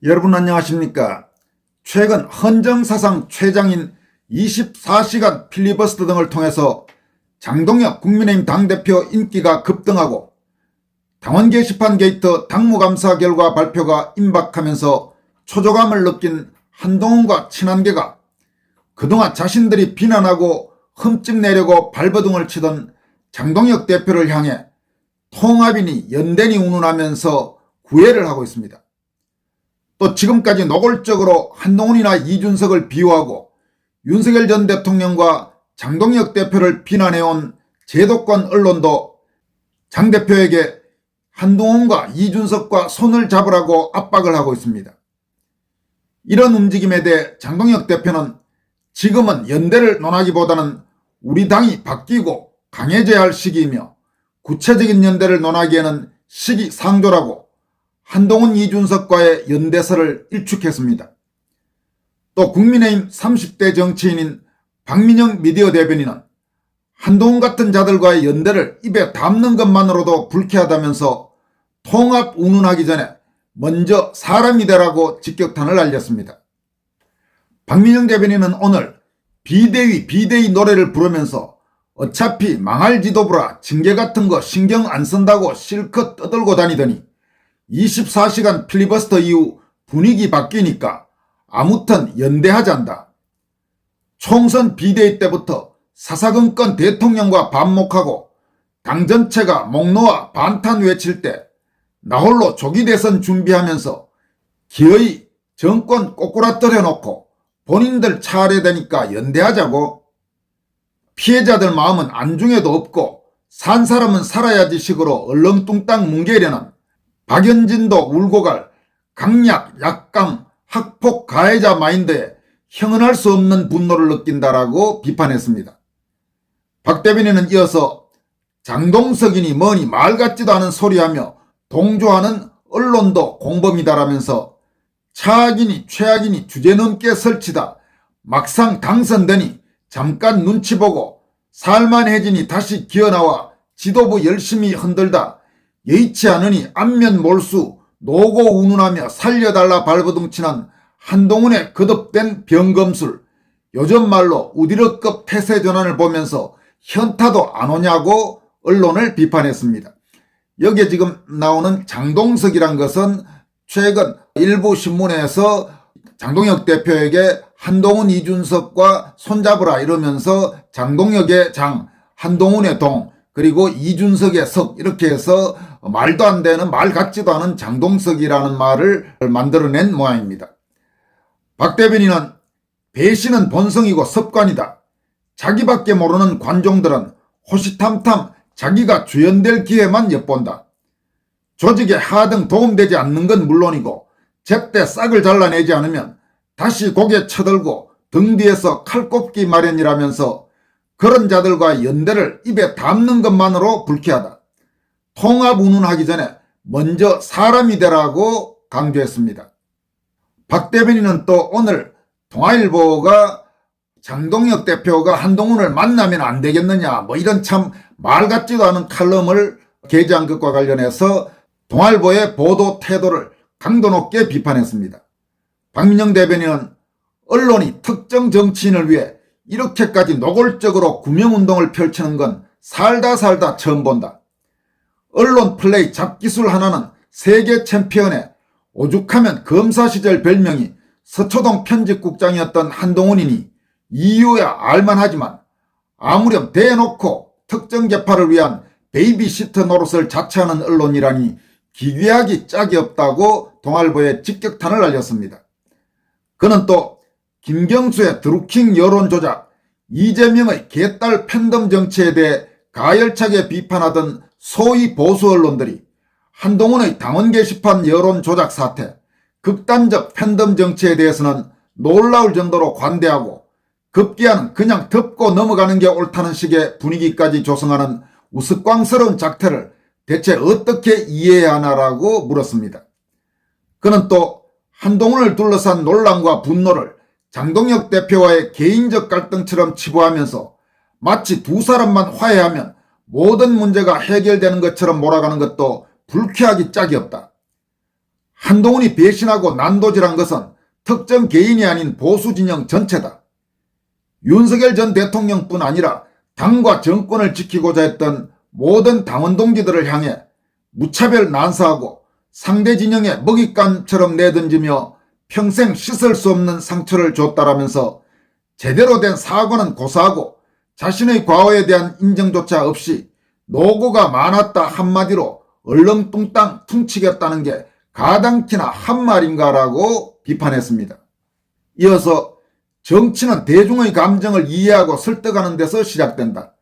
여러분 안녕하십니까? 최근 헌정사상 최장인 24시간 필리버스터 등을 통해서 장동혁 국민의힘 당대표 인기가 급등하고 당원 게시판 게이트 당무감사 결과 발표가 임박하면서 초조감을 느낀 한동훈과 친한계가 그동안 자신들이 비난하고 흠집내려고 발버둥을 치던 장동혁 대표를 향해 통합이니 연대니 운운하면서 구애를 하고 있습니다. 또 지금까지 노골적으로 한동훈이나 이준석을 비호하고 윤석열 전 대통령과 장동혁 대표를 비난해온 제도권 언론도 장 대표에게 한동훈과 이준석과 손을 잡으라고 압박을 하고 있습니다. 이런 움직임에 대해 장동혁 대표는 지금은 연대를 논하기보다는 우리 당이 바뀌고 강해져야 할 시기이며 구체적인 연대를 논하기에는 시기상조라고 한동훈 이준석과의 연대설을 일축했습니다. 또 국민의힘 30대 정치인인 박민영 미디어 대변인은 한동훈 같은 자들과의 연대를 입에 담는 것만으로도 불쾌하다면서 통합 운운하기 전에 먼저 사람이 되라고 직격탄을 날렸습니다. 박민영 대변인은 오늘 비대위 노래를 부르면서 어차피 망할 지도부라 징계 같은 거 신경 안 쓴다고 실컷 떠들고 다니더니 24시간 필리버스터 이후 분위기 바뀌니까 아무튼 연대하잔다. 총선 비대위 때부터 사사건건 대통령과 반목하고 당 전체가 목 놓아 반탄 외칠 때 나홀로 조기 대선 준비하면서 기어이 정권 꼬꾸라뜨려 놓고 본인들 차례되니까 연대하자고. 피해자들 마음은 안중에도 없고 산 사람은 살아야지 식으로 얼렁뚱땅 뭉개려는 박연진도 울고 갈 강약, 약강, 학폭 가해자 마인드에 형언할 수 없는 분노를 느낀다라고 비판했습니다. 박 대변인은 이어서 장동석이니 뭐니 말 같지도 않은 소리하며 동조하는 언론도 공범이다라면서 차악이니 최악이니 주제넘게 설치다 막상 당선되니 잠깐 눈치 보고 살만해지니 다시 기어나와 지도부 열심히 흔들다 여의치 않으니 안면 몰수 노고 운운하며 살려달라 발버둥치는 한동훈의 거듭된 병검술, 요즘 말로 우디르급 태세 전환을 보면서 현타도 안 오냐고 언론을 비판했습니다. 여기에 지금 나오는 장동석이란 것은 최근 일부 신문에서 장동혁 대표에게 한동훈 이준석과 손잡으라 이러면서 장동혁의 장, 한동훈의 동, 그리고 이준석의 석 이렇게 해서 말도 안 되는 말 같지도 않은 장동석이라는 말을 만들어낸 모양입니다. 박 대변인은 배신은 본성이고 습관이다. 자기밖에 모르는 관종들은 호시탐탐 자기가 주연될 기회만 엿본다. 조직에 하등 도움되지 않는 건 물론이고 제때 싹을 잘라내지 않으면 다시 고개 쳐들고 등 뒤에서 칼꼽기 마련이라면서 그런 자들과 연대를 입에 담는 것만으로 불쾌하다. 통합 운운하기 전에 먼저 사람이 되라고 강조했습니다. 박 대변인은 또 오늘 동아일보가 장동혁 대표가 한동훈을 만나면 안 되겠느냐 뭐 이런 참 말 같지도 않은 칼럼을 게재한 것과 관련해서 동아일보의 보도 태도를 강도 높게 비판했습니다. 박민영 대변인은 언론이 특정 정치인을 위해 이렇게까지 노골적으로 구명운동을 펼치는 건 살다 처음 본다. 언론 플레이 잡기술 하나는 세계 챔피언에 오죽하면 검사 시절 별명이 서초동 편집국장이었던 한동훈이니 이유야 알만하지만 아무렴 대놓고 특정 계파를 위한 베이비시터 노릇을 자처하는 언론이라니 기괴하기 짝이 없다고 동아일보에 직격탄을 날렸습니다. 그는 또 김경수의 드루킹 여론조작, 이재명의 개딸 팬덤 정치에 대해 가열차게 비판하던 소위 보수 언론들이 한동훈의 당원 게시판 여론조작 사태, 극단적 팬덤 정치에 대해서는 놀라울 정도로 관대하고 급기야는 그냥 덮고 넘어가는 게 옳다는 식의 분위기까지 조성하는 우스꽝스러운 작태를 대체 어떻게 이해해야 하나라고 물었습니다. 그는 또 한동훈을 둘러싼 논란과 분노를 장동혁 대표와의 개인적 갈등처럼 치부하면서 마치 두 사람만 화해하면 모든 문제가 해결되는 것처럼 몰아가는 것도 불쾌하기 짝이 없다. 한동훈이 배신하고 난도질한 것은 특정 개인이 아닌 보수 진영 전체다. 윤석열 전 대통령뿐 아니라 당과 정권을 지키고자 했던 모든 당원 동지들을 향해 무차별 난사하고 상대 진영에 먹잇감처럼 내던지며 평생 씻을 수 없는 상처를 줬다라면서 제대로 된 사과는 고사하고 자신의 과오에 대한 인정조차 없이 노고가 많았다 한마디로 얼렁뚱땅 퉁치겠다는 게 가당키나 한 말인가라고 비판했습니다. 이어서 정치는 대중의 감정을 이해하고 설득하는 데서 시작된다.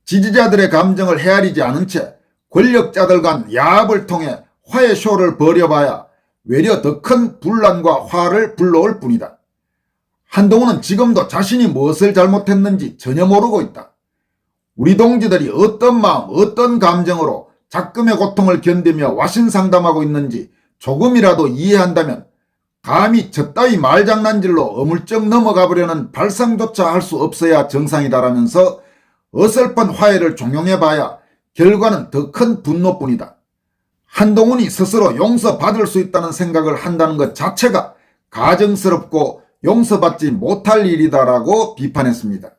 지지자들의 감정을 헤아리지 않은 채 권력자들 간 야합을 통해 화해쇼를 벌여봐야 외려 더 큰 분란과 화를 불러올 뿐이다. 한동훈은 지금도 자신이 무엇을 잘못했는지 전혀 모르고 있다. 우리 동지들이 어떤 마음, 어떤 감정으로 작금의 고통을 견디며 와신상담하고 있는지 조금이라도 이해한다면 감히 저따위 말장난질로 어물쩍 넘어가 보려는 발상조차 할 수 없어야 정상이다라면서 어설픈 화해를 종용해봐야 결과는 더 큰 분노뿐이다. 한동훈이 스스로 용서받을 수 있다는 생각을 한다는 것 자체가 가증스럽고 용서받지 못할 일이다라고 비판했습니다.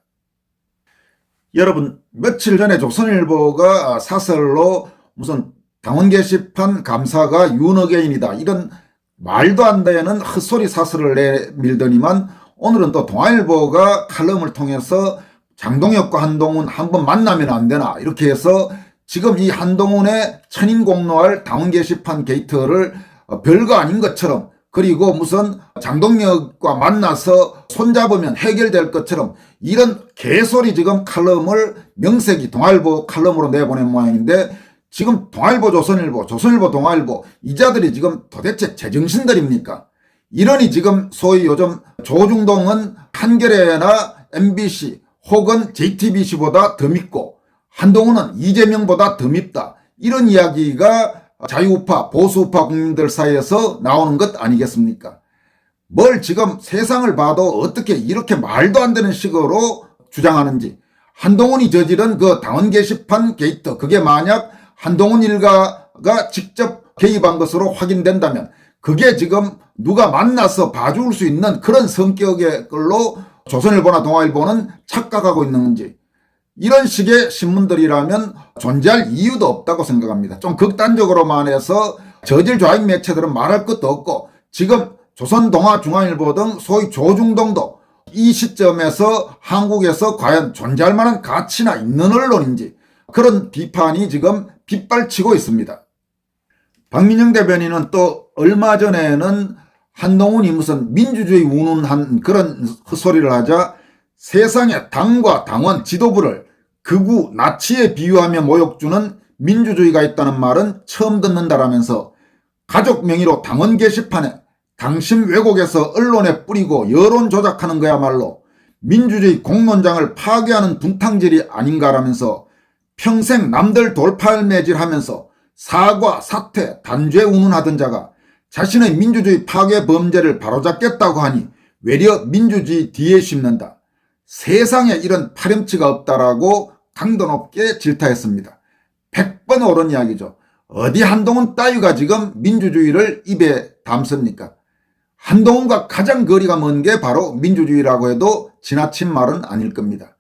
여러분, 며칠 전에 조선일보가 사설로 무슨 당원 게시판 감사가 윤어게인이다 이런 말도 안 되는 헛소리 사설을 내밀더니만 오늘은 또 동아일보가 칼럼을 통해서 장동혁과 한동훈 한번 만나면 안 되나 이렇게 해서 지금 이 한동훈의 천인공노할 당원 게시판 게이트를 별거 아닌 것처럼 그리고 무슨 장동혁과 만나서 손잡으면 해결될 것처럼 이런 개소리 지금 칼럼을 명색이 동아일보 칼럼으로 내보낸 모양인데 지금 동아일보 조선일보, 조선일보 동아일보 이자들이 지금 도대체 제정신들입니까? 이러니 지금 소위 요즘 조중동은 한겨레나 MBC 혹은 JTBC보다 더 밉고 한동훈은 이재명보다 더 밉다. 이런 이야기가 자유우파, 보수우파 국민들 사이에서 나오는 것 아니겠습니까? 뭘 지금 세상을 봐도 어떻게 이렇게 말도 안 되는 식으로 주장하는지. 한동훈이 저지른 그 당원 게시판 게이트, 그게 만약 한동훈 일가가 직접 개입한 것으로 확인된다면 그게 지금 누가 만나서 봐줄 수 있는 그런 성격의 걸로 조선일보나 동아일보는 착각하고 있는 건지. 이런 식의 신문들이라면 존재할 이유도 없다고 생각합니다. 좀 극단적으로만 해서 저질 좌익 매체들은 말할 것도 없고 지금 조선동아중앙일보 등 소위 조중동도 이 시점에서 한국에서 과연 존재할 만한 가치나 있는 언론인지 그런 비판이 지금 빗발치고 있습니다. 박민영 대변인은 또 얼마 전에는 한동훈이 무슨 민주주의 운운한 그런 헛소리를 하자 세상에 당과 당원 지도부를 극우 나치에 비유하며 모욕 주는 민주주의가 있다는 말은 처음 듣는다라면서 가족 명의로 당원 게시판에 당심 왜곡에서 언론에 뿌리고 여론 조작하는 거야말로 민주주의 공론장을 파괴하는 분탕질이 아닌가라면서 평생 남들 돌팔매질하면서 사과, 사퇴, 단죄 운운하던 자가 자신의 민주주의 파괴 범죄를 바로잡겠다고 하니 외려 민주주의 뒤에 심는다. 세상에 이런 파렴치가 없다라고 강도 높게 질타했습니다. 100번 옳은 이야기죠. 어디 한동훈 따위가 지금 민주주의를 입에 담습니까? 한동훈과 가장 거리가 먼 게 바로 민주주의라고 해도 지나친 말은 아닐 겁니다.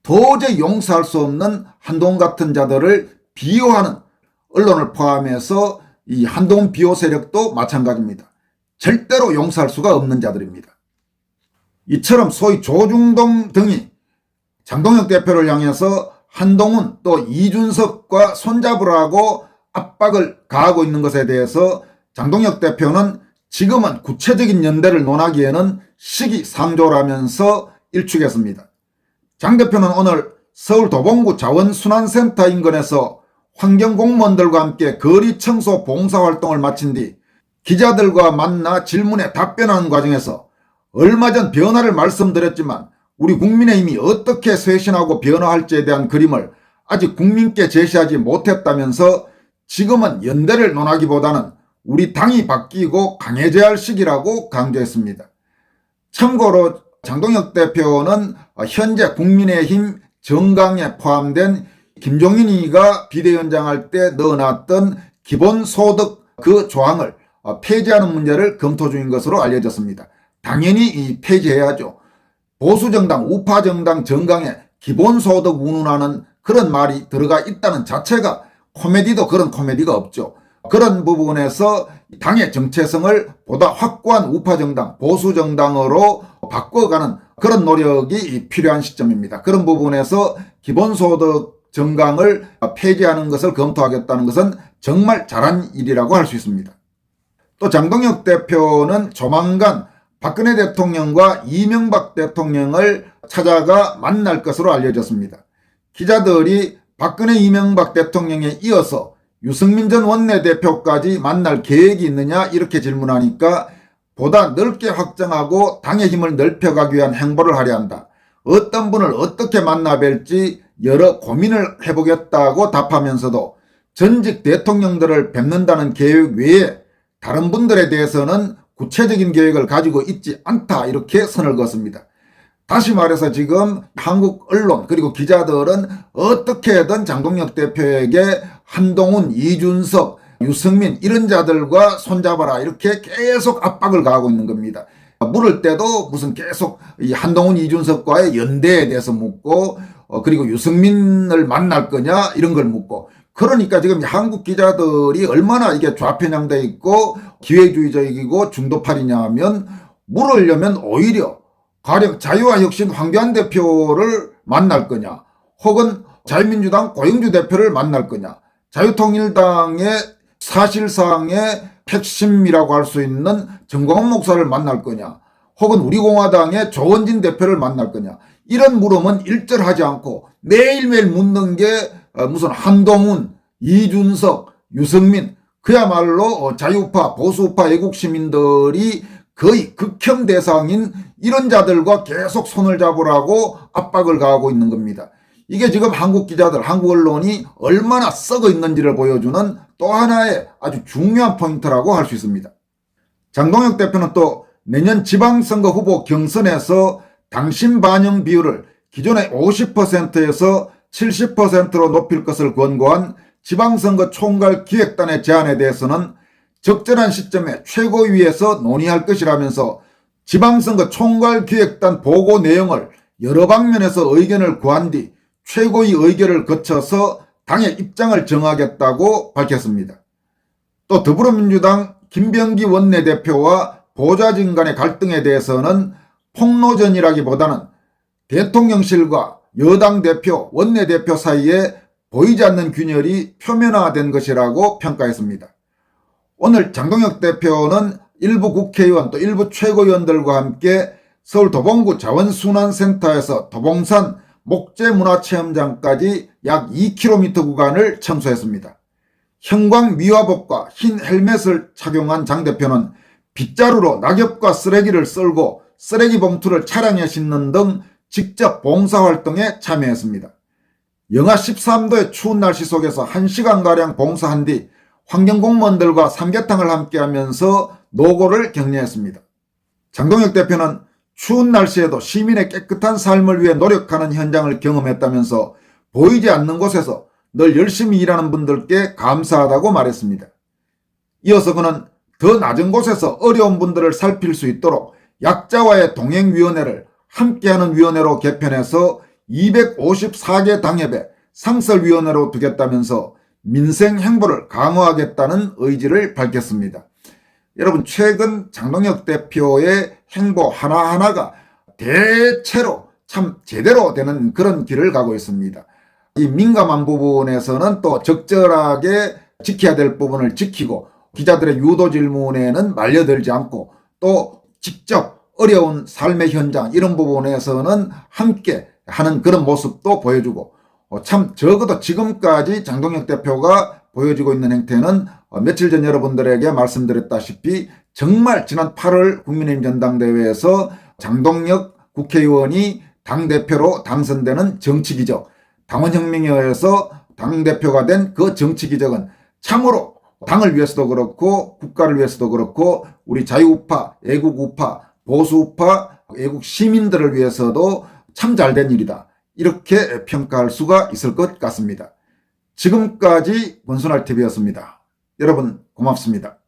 도저히 용서할 수 없는 한동훈 같은 자들을 비호하는 언론을 포함해서 이 한동훈 비호 세력도 마찬가지입니다. 절대로 용서할 수가 없는 자들입니다. 이처럼 소위 조중동 등이 장동혁 대표를 향해서 한동훈 또 이준석과 손잡으라고 압박을 가하고 있는 것에 대해서 장동혁 대표는 지금은 구체적인 연대를 논하기에는 시기상조라면서 일축했습니다. 장 대표는 오늘 서울 도봉구 자원순환센터 인근에서 환경공무원들과 함께 거리 청소 봉사활동을 마친 뒤 기자들과 만나 질문에 답변하는 과정에서 얼마 전 변화를 말씀드렸지만 우리 국민의힘이 어떻게 쇄신하고 변화할지에 대한 그림을 아직 국민께 제시하지 못했다면서 지금은 연대를 논하기보다는 우리 당이 바뀌고 강해져야 할 시기라고 강조했습니다. 참고로 장동혁 대표는 현재 국민의힘 정강에 포함된 김종인이가 비대위원장 할 때 넣어놨던 기본소득 그 조항을 폐지하는 문제를 검토 중인 것으로 알려졌습니다. 당연히 폐지해야죠. 보수정당, 우파정당 정강에 기본소득 운운하는 그런 말이 들어가 있다는 자체가 코미디도 그런 코미디가 없죠. 그런 부분에서 당의 정체성을 보다 확고한 우파정당, 보수정당으로 바꿔가는 그런 노력이 필요한 시점입니다. 그런 부분에서 기본소득 정강을 폐지하는 것을 검토하겠다는 것은 정말 잘한 일이라고 할 수 있습니다. 또 장동혁 대표는 조만간 박근혜 대통령과 이명박 대통령을 찾아가 만날 것으로 알려졌습니다. 기자들이 박근혜 이명박 대통령에 이어서 유승민 전 원내대표까지 만날 계획이 있느냐 이렇게 질문하니까 보다 넓게 확장하고 당의 힘을 넓혀가기 위한 행보를 하려 한다. 어떤 분을 어떻게 만나 뵐지 여러 고민을 해보겠다고 답하면서도 전직 대통령들을 뵙는다는 계획 외에 다른 분들에 대해서는 구체적인 계획을 가지고 있지 않다 이렇게 선을 그었습니다. 다시 말해서 지금 한국 언론 그리고 기자들은 어떻게든 장동혁 대표에게 한동훈, 이준석, 유승민 이런 자들과 손잡아라 이렇게 계속 압박을 가하고 있는 겁니다. 물을 때도 무슨 계속 이 한동훈, 이준석과의 연대에 대해서 묻고 그리고 유승민을 만날 거냐 이런 걸 묻고 그러니까 지금 한국 기자들이 얼마나 이게 좌편향돼 있고 기회주의적이고 중도팔이냐 하면 물으려면 오히려 가령 자유와혁신 황교안 대표를 만날 거냐 혹은 자유민주당 고영주 대표를 만날 거냐 자유통일당의 사실상의 핵심이라고 할 수 있는 정광훈 목사를 만날 거냐 혹은 우리공화당의 조원진 대표를 만날 거냐 이런 물음은 일절하지 않고 매일매일 묻는 게 무슨 한동훈, 이준석, 유승민 그야말로 자유파, 보수파, 애국시민들이 거의 극혐 대상인 이런 자들과 계속 손을 잡으라고 압박을 가하고 있는 겁니다. 이게 지금 한국 기자들, 한국 언론이 얼마나 썩어 있는지를 보여주는 또 하나의 아주 중요한 포인트라고 할 수 있습니다. 장동혁 대표는 또 내년 지방선거 후보 경선에서 당심 반영 비율을 기존의 50%에서 70%로 높일 것을 권고한 지방선거 총괄 기획단의 제안에 대해서는 적절한 시점에 최고위에서 논의할 것이라면서 지방선거 총괄 기획단 보고 내용을 여러 방면에서 의견을 구한 뒤 최고위 의결을 거쳐서 당의 입장을 정하겠다고 밝혔습니다. 또 더불어민주당 김병기 원내대표와 보좌진 간의 갈등에 대해서는 폭로전이라기보다는 대통령실과 여당 대표, 원내대표 사이에 보이지 않는 균열이 표면화된 것이라고 평가했습니다. 오늘 장동혁 대표는 일부 국회의원 또 일부 최고위원들과 함께 서울 도봉구 자원순환센터에서 도봉산 목재문화체험장까지 약 2km 구간을 청소했습니다. 형광 미화복과 흰 헬멧을 착용한 장 대표는 빗자루로 낙엽과 쓰레기를 썰고 쓰레기 봉투를 차량에 싣는 등 직접 봉사활동에 참여했습니다. 영하 13도의 추운 날씨 속에서 1시간가량 봉사한 뒤 환경공무원들과 삼계탕을 함께하면서 노고를 격려했습니다. 장동혁 대표는 추운 날씨에도 시민의 깨끗한 삶을 위해 노력하는 현장을 경험했다면서 보이지 않는 곳에서 늘 열심히 일하는 분들께 감사하다고 말했습니다. 이어서 그는 더 낮은 곳에서 어려운 분들을 살필 수 있도록 약자와의 동행위원회를 함께하는 위원회로 개편해서 254개 당협에 상설위원회로 두겠다면서 민생 행보를 강화하겠다는 의지를 밝혔습니다. 여러분 최근 장동혁 대표의 행보 하나하나가 대체로 참 제대로 되는 그런 길을 가고 있습니다. 이 민감한 부분에서는 또 적절하게 지켜야 될 부분을 지키고 기자들의 유도 질문에는 말려들지 않고 또 직접 어려운 삶의 현장 이런 부분에서는 함께 하는 그런 모습도 보여주고 참 적어도 지금까지 장동혁 대표가 보여주고 있는 행태는 며칠 전 여러분들에게 말씀드렸다시피 정말 지난 8월 국민의힘 전당대회에서 장동혁 국회의원이 당대표로 당선되는 정치기적, 당원혁명에 의해서 당대표가 된 그 정치기적은 참으로 당을 위해서도 그렇고 국가를 위해서도 그렇고 우리 자유우파, 애국우파, 보수우파, 애국 시민들을 위해서도 참 잘된 일이다. 이렇게 평가할 수가 있을 것 같습니다. 지금까지 권순할TV였습니다. 여러분 고맙습니다.